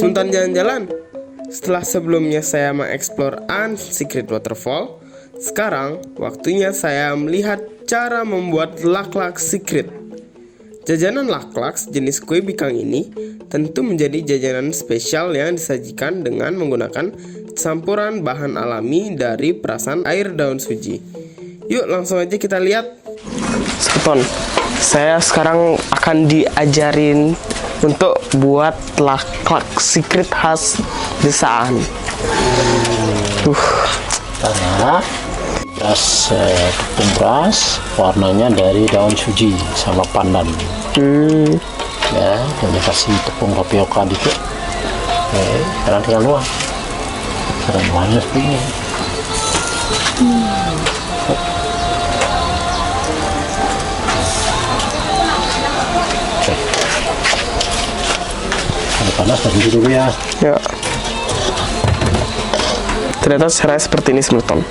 Sebentar jalan-jalan. Setelah sebelumnya saya mengeksplor Unsecret Waterfall, sekarang waktunya saya melihat cara membuat laklak secret. Jajanan laklak jenis kue bikang ini tentu menjadi jajanan spesial yang disajikan dengan menggunakan campuran bahan alami dari perasan air daun suji. Yuk langsung aja kita lihat. Seton, saya sekarang akan diajarin untuk buat laklak secret khas desaan. Karena tepung beras warnanya dari daun suji sama pandan. Ya, ini kasih tepung tapioka dikit. Oke, sekarang tinggal nuang. Sekarang nuangnya seperti ini. Oke. Kalau panas berhenti dulu ya. Ya. Ternyata caranya seperti ini, Semeton.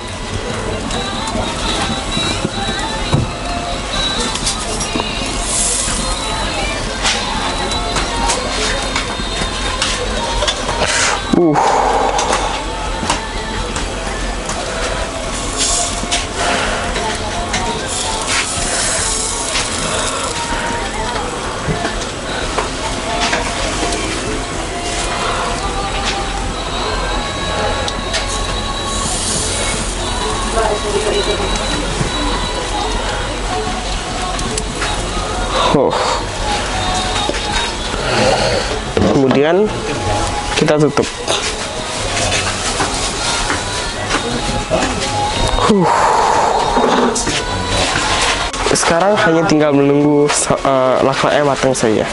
Kemudian kita tutup. Sekarang hanya tinggal menunggu laklaknya matang saja.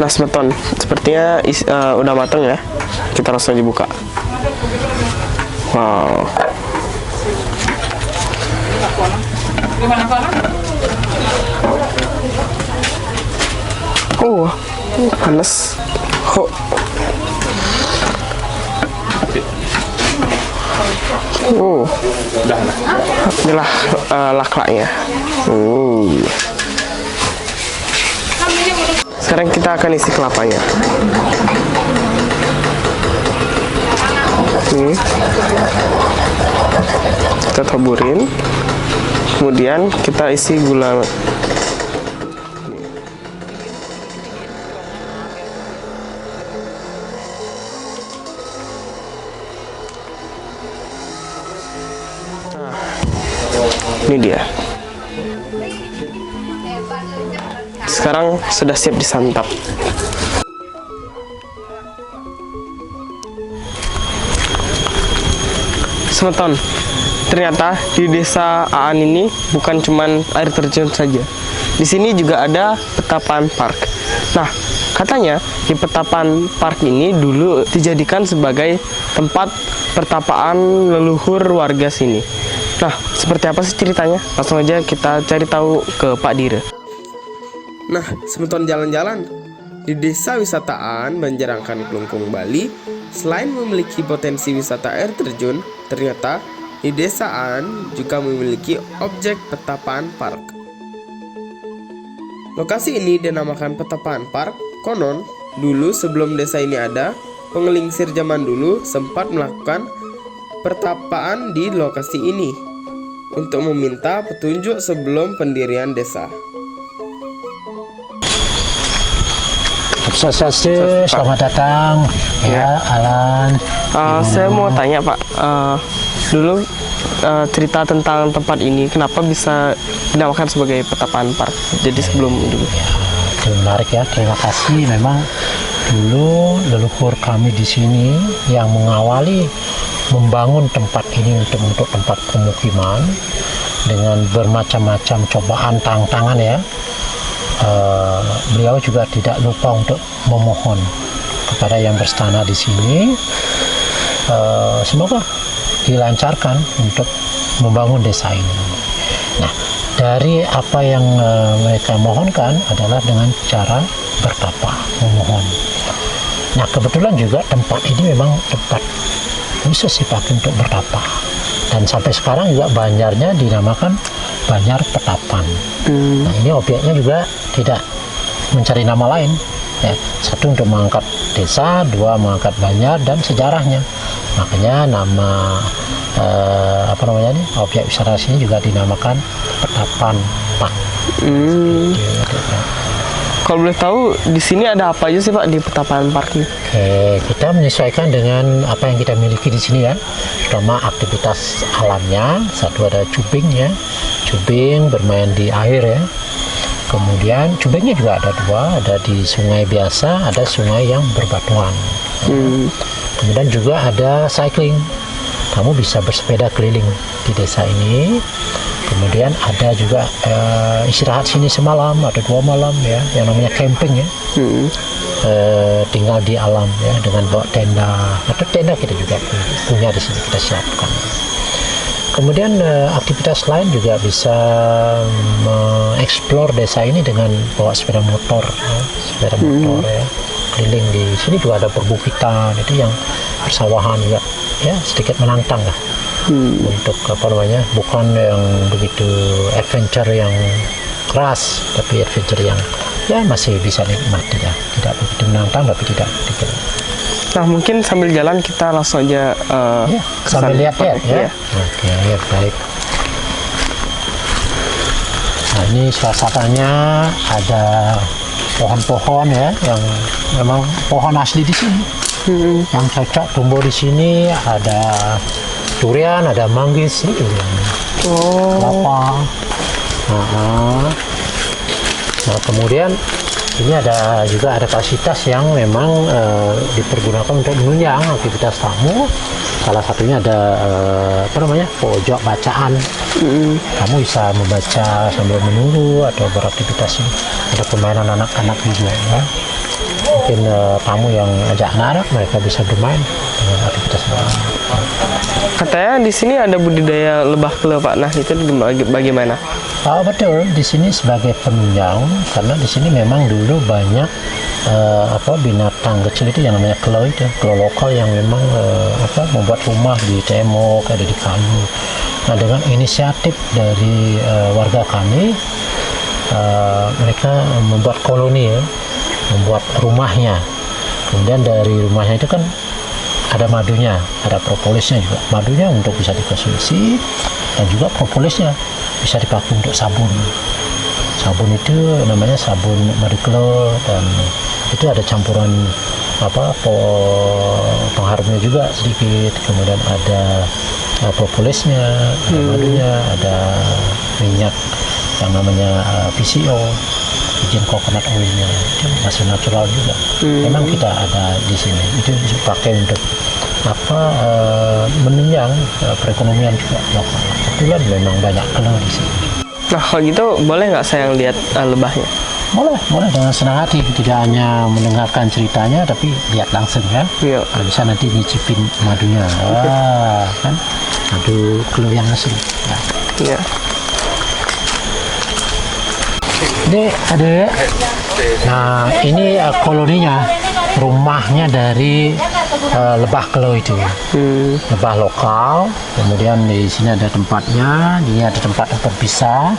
Nah, Semeton, sepertinya udah matang ya. Kita langsung dibuka. Wow. Panas. Inilah laklaknya. Sekarang kita akan isi kelapanya. Kita taburin. Kemudian kita isi gula. Ini dia. Sekarang sudah siap disantap. Semeton, ternyata di desa Aan ini bukan cuman air terjun saja. Di sini juga ada Petapaan Park. Nah, katanya di Petapaan Park ini dulu dijadikan sebagai tempat pertapaan leluhur warga sini. Nah, seperti apa sih ceritanya? Langsung aja kita cari tahu ke Pak Dire. Nah, Semeton jalan-jalan di desa wisata Aan Banjarangkan Klungkung, Bali. Selain memiliki potensi wisata air terjun, ternyata di desa Aan juga memiliki objek Petapaan Park. Lokasi ini dinamakan Petapaan Park. Konon, dulu sebelum desa ini ada, pengelingsir zaman dulu sempat melakukan pertapaan di lokasi ini untuk meminta petunjuk sebelum pendirian desa. Selamat datang ya, Alan. Saya mau tanya Pak, dulu cerita tentang tempat ini kenapa bisa dinamakan sebagai Petapaan Park? Jadi sebelum dulu. Itu menarik ya, terima kasih. Memang dulu leluhur kami di sini yang mengawali membangun tempat ini untuk tempat pemukiman dengan bermacam-macam cobaan tantangan ya. Beliau juga tidak lupa untuk memohon kepada yang berstana di sini, semoga dilancarkan untuk membangun desa ini. Nah, dari apa yang mereka mohonkan adalah dengan cara bertapa, memohon. Nah, kebetulan juga tempat ini memang tempat khusus dipakai untuk bertapa. Dan sampai sekarang juga Banjarnya dinamakan Banjar Petapan. Nah, ini objeknya juga tidak mencari nama lain. Ya, satu untuk mengangkat desa, dua mengangkat Banjar dan sejarahnya. Makanya nama objek wisata sini juga dinamakan Petapan Pak. Kalau boleh tahu di sini ada apa aja sih Pak di Petapan Park ini? Oke, kita menyesuaikan dengan apa yang kita miliki di sini ya. Terutama aktivitas alamnya. Satu ada cubing ya, cubing bermain di air ya. Kemudian cubingnya juga ada dua, ada di sungai biasa, ada sungai yang berbatuan. Kemudian juga ada cycling. Kamu bisa bersepeda keliling di desa ini. Kemudian ada juga istirahat sini semalam atau 2 malam ya, yang namanya camping ya. Tinggal di alam ya dengan bawa tenda atau tenda kita juga punya di sini, kita siapkan. Kemudian aktivitas lain juga bisa mengeksplor desa ini dengan bawa sepeda motor ya, ya. Keliling di sini juga ada perbukitan itu yang persawahan juga ya, sedikit menantang lah. Untuk bukan yang begitu adventure yang keras, tapi adventure yang ya masih bisa nikmati ya, tidak begitu menantang tapi tidak begitu. Nah, mungkin sambil jalan kita langsung aja sambil lihat ya. Oke, baik. Nah, ini suasananya ada pohon-pohon ya, yang memang pohon asli di sini. Yang cocok tumbuh di sini ada durian, ada manggis, ini durian. Kelapa. Nah, kemudian ini juga ada fasilitas yang memang dipergunakan untuk menunjang aktivitas tamu. Salah satunya ada pojok bacaan. Kamu bisa membaca sambil menunggu atau beraktivitas. Ada permainan anak-anak juga ya. Mungkin tamu yang ajak anak-anak, mereka bisa bermain dengan aktivitas alam. Katanya di sini ada budidaya lebah kele Pak. Nah, itu bagaimana? Betul, di sini sebagai penunjang, karena di sini memang dulu banyak binatang kecil itu yang namanya kelo itu, kelo lokal yang memang membuat rumah di tembok, ada di kayu. Nah, dengan inisiatif dari warga kami, mereka membuat koloni ya, membuat rumahnya. Kemudian dari rumahnya itu kan ada madunya, ada propolisnya juga. Madunya untuk bisa dikonsumsi dan juga propolisnya bisa dipakai untuk sabun. Sabun itu namanya sabun madu kelo, dan itu ada campuran pengharumnya juga sedikit. Kemudian ada propolisnya, ada madunya, ada minyak yang namanya PCO, virgin coconut oilnya, itu masih natural juga. Memang kita ada di sini. Itu dipakai untuk menunjang perekonomian juga lokal. Kebetulan memang banyak kelo di sini. Nah, kalau gitu boleh nggak saya lihat lebahnya? Boleh dengan senang hati. Tidak hanya mendengarkan ceritanya, tapi lihat langsung kan. Iya. Kalau bisa nanti nyicipin madunya, kan madu kelo yang asli. Ya. Iya. Ini ada. Nah, ini koloninya, rumahnya dari lebah kelo itu. Lebah lokal. Kemudian di sini ada tempatnya. Ini ada tempat berpisah,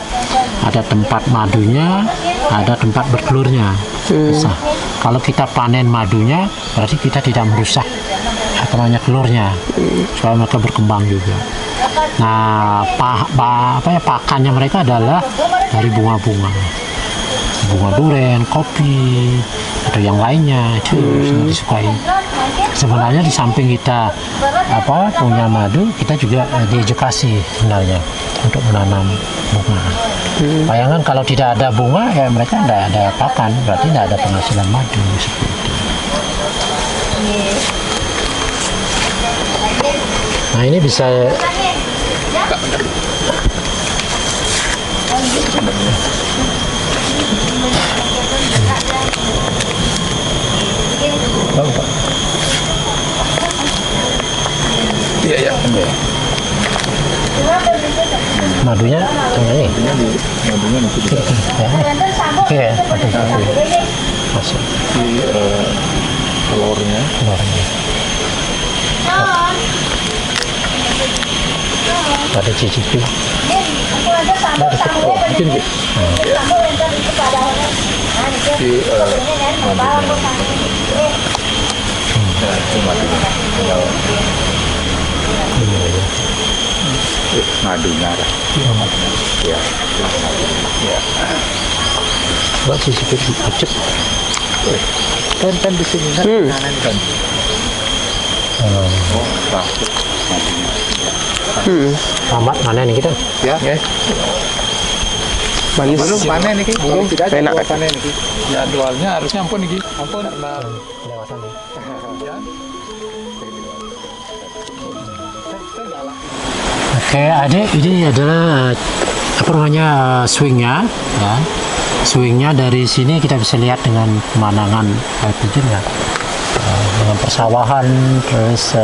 ada tempat madunya, ada tempat bertelurnya. Bisa. Kalau kita panen madunya, berarti kita tidak merusak telurnya, supaya mereka berkembang juga. Nah, pakannya mereka adalah dari bunga-bunga duren, kopi, atau yang lainnya, itu sangat disukai. Sebenarnya di samping kita punya madu, kita juga diedukasi sebenarnya untuk menanam bunga. Bayangkan kalau tidak ada bunga, ya mereka tidak ada pakan, berarti tidak ada penghasilan madu seperti itu. Nah, ini bisa Iya. Madunya ini. madunya nanti di dalam. Oke, masuk Telurnya. Ada cicipi. Mungkin di madunya lah. Ya. Buat cicipi pucuk. Kan di sini kan kanan kan. Oh, masuk madunya. Lambat mana nih kita? Ya. Manis. Belum panen nih, belum tidak ada Enak. buah panen nih. Jadwalnya harusnya ampun nih, ampun. Lewatan nih. Oke, adik, ini adalah apa namanya swingnya, ya. Swingnya dari sini kita bisa lihat dengan pemandangan air terjun ya, dengan persawahan, terus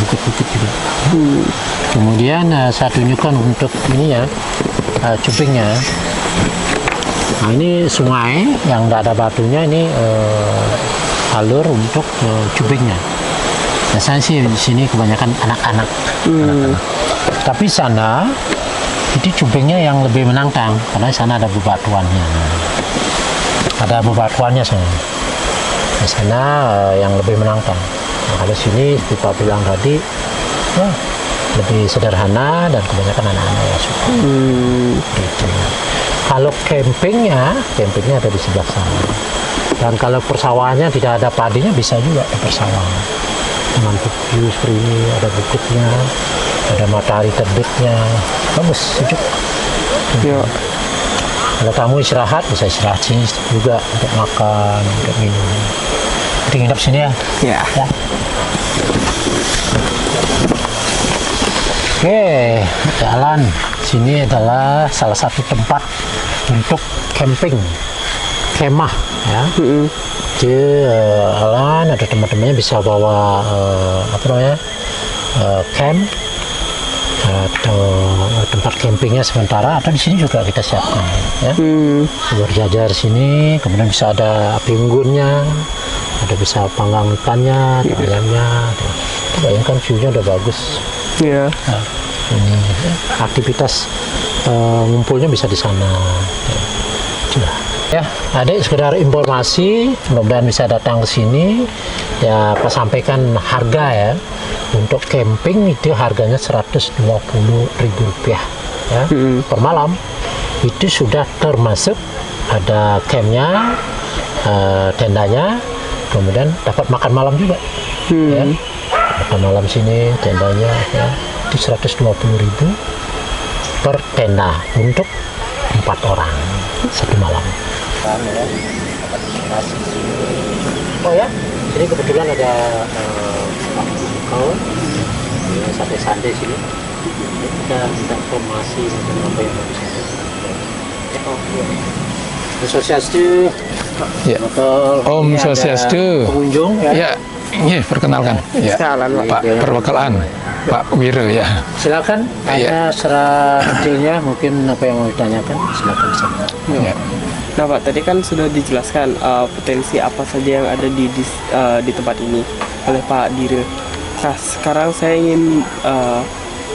bukit-bukit juga. Kemudian saya tunjukkan untuk ini ya, cupingnya. Nah ini sungai yang tidak ada batunya, ini alur untuk cupingnya. Biasanya sih di sini kebanyakan anak-anak. Tapi sana itu cupingnya yang lebih menantang karena sana ada bebatuannya. Ada bebatuannya sana. Di sana yang lebih menantang. Nah, kalau sini seperti Pak bilang tadi, ya, lebih sederhana dan kebanyakan anak-anak yang suka. Gitu. Kalau campingnya ada di sebelah sana. Dan kalau persawahannya tidak ada padinya, bisa juga di persawahan. Mantap view seperti ini, ada bukitnya, ada matahari terbitnya, bagus, sejuk. Ya. Kalau kamu istirahat, bisa istirahat sini juga untuk makan, untuk minum. Kita nginep sini ya. Ya. Ya. Oke, jalan sini adalah salah satu tempat untuk camping, kemah ya. Jadi Alan ada teman-temannya bisa bawa apa namanya camp atau tempat campingnya sementara, atau di sini juga kita siapkan ya. Berjajar sini, kemudian bisa ada api unggunnya, ada bisa panggang ikannya, ayamnya. Bayangkan view-nya udah bagus. Ya. Nah, ini aktivitas ngumpulnya bisa di sana. Sudah. Ya, adik sekedar informasi, mudah-mudahan bisa datang ke sini. Ya, Pak sampaikan harga ya. Untuk camping itu harganya Rp120.000 ya, per malam. Itu sudah termasuk ada campnya, tendanya, kemudian dapat makan malam juga. Ya. Makan malam sini, tendanya ya. Itu 120.000 per tenda untuk 4 orang satu malam. Oh ya, sini kebetulan ada santai-santai sini. Kita minta informasi tentang apa yang harus ada. Swastiastu. Ya. Om Swastiastu. Pengunjung ya. Ya, ini perkenalkan. Ya. Jalan, Pak. Pak Perwakilan, Pak Wira ya. Silakan, tanya secara detailnya, mungkin apa yang mau ditanyakan, silakan disana. Ya. Nah Pak, tadi kan sudah dijelaskan potensi apa saja yang ada di tempat ini oleh Pak Dire. Nah sekarang saya ingin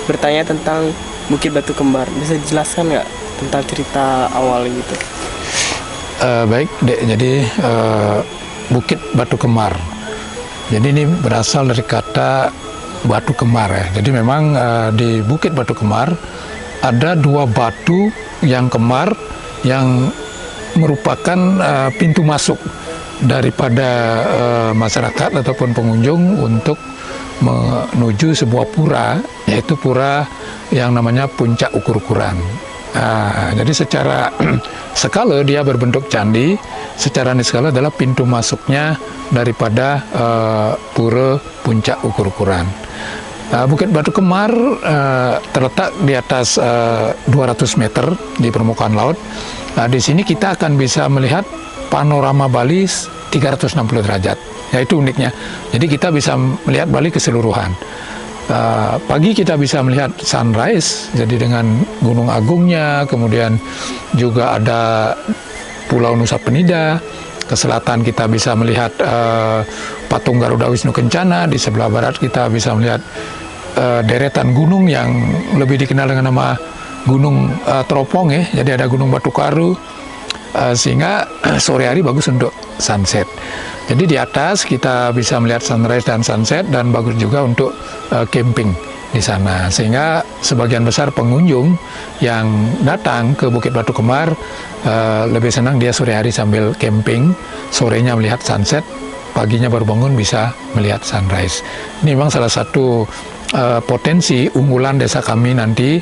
bertanya tentang Bukit Batu Kembar. Bisa dijelaskan nggak tentang cerita awal gitu? Baik, Dek. Jadi Bukit Batu Kembar. Jadi ini berasal dari kata batu kembar ya. Jadi memang di Bukit Batu Kembar ada 2 batu yang kembar yang merupakan pintu masuk daripada masyarakat ataupun pengunjung untuk menuju sebuah pura, yaitu pura yang namanya Puncak Ukur-ukuran. Jadi secara skala dia berbentuk candi, secara niskala adalah pintu masuknya daripada pura Puncak Ukur-ukuran. Bukit Batu Kembar terletak di atas 200 meter di permukaan laut. Di sini kita akan bisa melihat panorama Bali 360 derajat. Ya, itu uniknya. Jadi kita bisa melihat Bali keseluruhan. Pagi kita bisa melihat sunrise, jadi dengan Gunung Agungnya, kemudian juga ada Pulau Nusa Penida. Ke selatan kita bisa melihat patung Garuda Wisnu Kencana. Di sebelah barat kita bisa melihat deretan gunung yang lebih dikenal dengan nama Gunung Teropong ya. Jadi ada Gunung Batu Karu, sehingga sore hari bagus untuk sunset. Jadi di atas kita bisa melihat sunrise dan sunset, dan bagus juga untuk camping di sana. Sehingga sebagian besar pengunjung yang datang ke Bukit Batu Kemar lebih senang dia sore hari sambil camping, sorenya melihat sunset, paginya baru bangun bisa melihat sunrise. Ini memang salah satu potensi unggulan desa kami nanti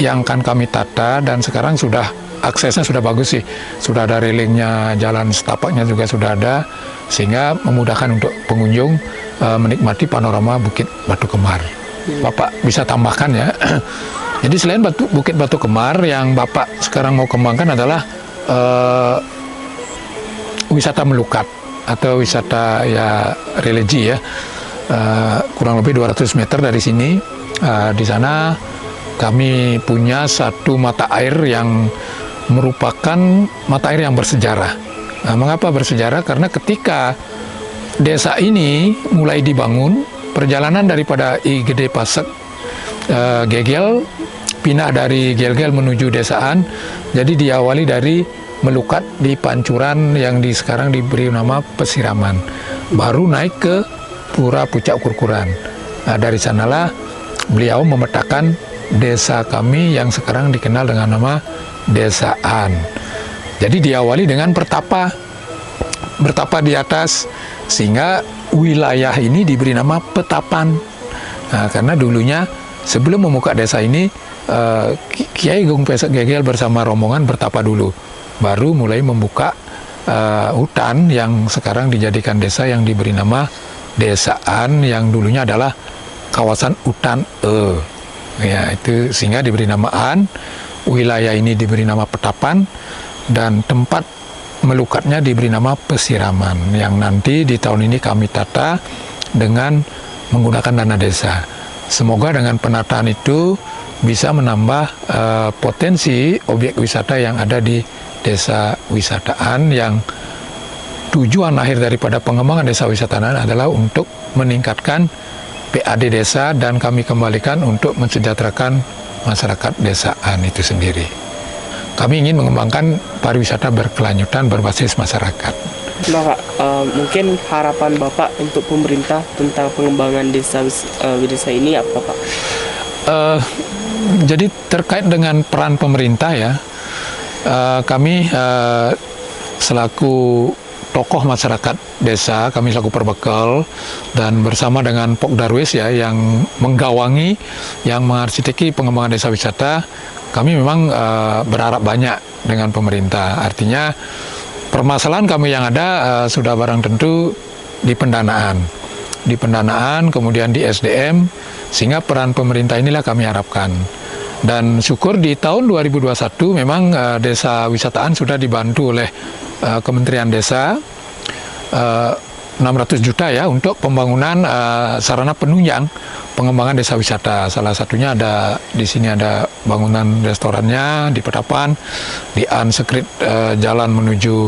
yang akan kami tata, dan sekarang sudah aksesnya sudah bagus sih, sudah ada railingnya, jalan setapaknya juga sudah ada, sehingga memudahkan untuk pengunjung menikmati panorama Bukit Batu Kemar. Bapak bisa tambahkan ya. Jadi selain Bukit Batu Kemar, yang Bapak sekarang mau kembangkan adalah wisata melukat atau wisata ya religi ya. Kurang lebih 200 meter dari sini, di sana kami punya satu mata air yang merupakan mata air yang bersejarah. Nah, mengapa bersejarah? Karena ketika desa ini mulai dibangun, perjalanan daripada IGD Pasek Gegel, pindah dari Gelgel menuju desaan, jadi diawali dari melukat di Pancuran yang sekarang diberi nama Pesiraman, baru naik ke Pura Pucak Kurkuran. Nah, dari sanalah beliau memetakan desa kami yang sekarang dikenal dengan nama Desaan. Jadi diawali dengan bertapa di atas, sehingga wilayah ini diberi nama Petapan. Nah, karena dulunya sebelum membuka desa ini, Kiai Agung Pasek Gegel bersama rombongan bertapa dulu, baru mulai membuka hutan yang sekarang dijadikan desa yang diberi nama Desaan, yang dulunya adalah kawasan hutan ya, itu sehingga diberi nama An. Wilayah ini diberi nama Petapan, dan tempat melukatnya diberi nama Pesiraman, yang nanti di tahun ini kami tata dengan menggunakan dana desa. Semoga dengan penataan itu bisa menambah potensi objek wisata yang ada di desa wisataan, yang tujuan akhir daripada pengembangan desa wisataan adalah untuk meningkatkan PAD desa, dan kami kembalikan untuk mensejahterakan masyarakat desaan itu sendiri. Kami ingin mengembangkan pariwisata berkelanjutan berbasis masyarakat. Bapak, mungkin harapan Bapak untuk pemerintah tentang pengembangan desa ini apa, Pak? Jadi terkait dengan peran pemerintah ya, kami selaku tokoh masyarakat desa, kami selaku Perbekal, dan bersama dengan Pok Darwis ya, yang menggawangi, yang mengarsiteki pengembangan desa wisata, kami memang berharap banyak dengan pemerintah. Artinya permasalahan kami yang ada sudah barang tentu di pendanaan, kemudian di SDM, sehingga peran pemerintah inilah kami harapkan. Dan syukur di tahun 2021 memang desa wisataan sudah dibantu oleh Kementerian Desa 600 juta ya untuk pembangunan sarana penunjang pengembangan desa wisata. Salah satunya ada di sini, ada bangunan restorannya di Petapan, di Ansekrit jalan menuju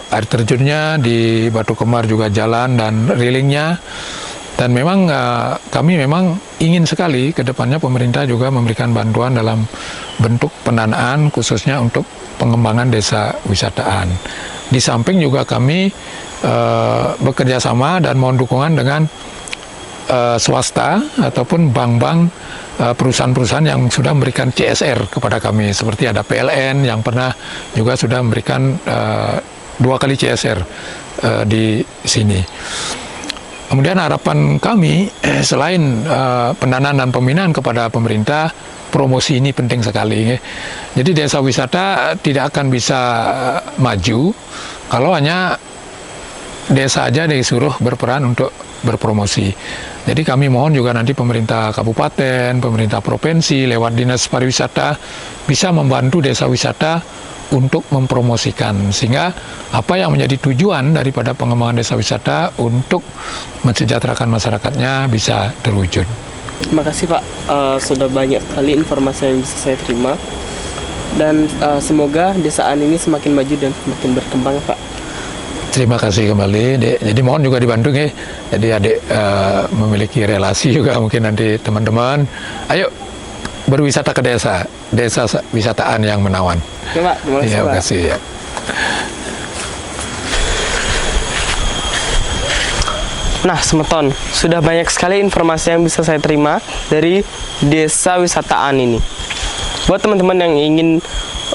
air terjunnya, di Batu Kemar juga jalan dan railingnya. Dan memang kami memang ingin sekali ke depannya pemerintah juga memberikan bantuan dalam bentuk pendanaan khususnya untuk pengembangan desa wisataan. Di samping juga kami bekerja sama dan mohon dukungan dengan swasta ataupun bank-bank, perusahaan-perusahaan yang sudah memberikan CSR kepada kami, seperti ada PLN yang pernah juga sudah memberikan 2 kali CSR di sini. Kemudian harapan kami selain pendanaan dan pembinaan kepada pemerintah, promosi ini penting sekali. Jadi desa wisata tidak akan bisa maju kalau hanya desa aja disuruh berperan untuk berpromosi. Jadi kami mohon juga nanti pemerintah kabupaten, pemerintah provinsi lewat dinas pariwisata bisa membantu desa wisata untuk mempromosikan, sehingga apa yang menjadi tujuan daripada pengembangan desa wisata untuk mensejahterakan masyarakatnya bisa terwujud. Terima kasih Pak, sudah banyak sekali informasi yang bisa saya terima. Dan semoga desa Aan ini semakin maju dan semakin berkembang Pak. Terima kasih kembali, Dek. Jadi mohon juga dibantu ya. Jadi adik memiliki relasi juga mungkin nanti teman-teman. Ayo berwisata ke desa wisata Aan yang menawan. Ya Pak, terima kasih Terima Pak. kasih ya. Nah, Semeton, sudah banyak sekali informasi yang bisa saya terima dari desa wisata Aan ini. Buat teman-teman yang ingin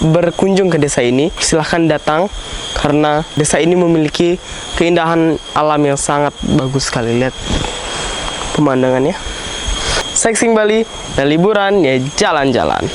berkunjung ke desa ini, silahkan datang karena desa ini memiliki keindahan alam yang sangat bagus sekali. Lihat pemandangannya. Sightseeing Bali dan liburan ya jalan-jalan.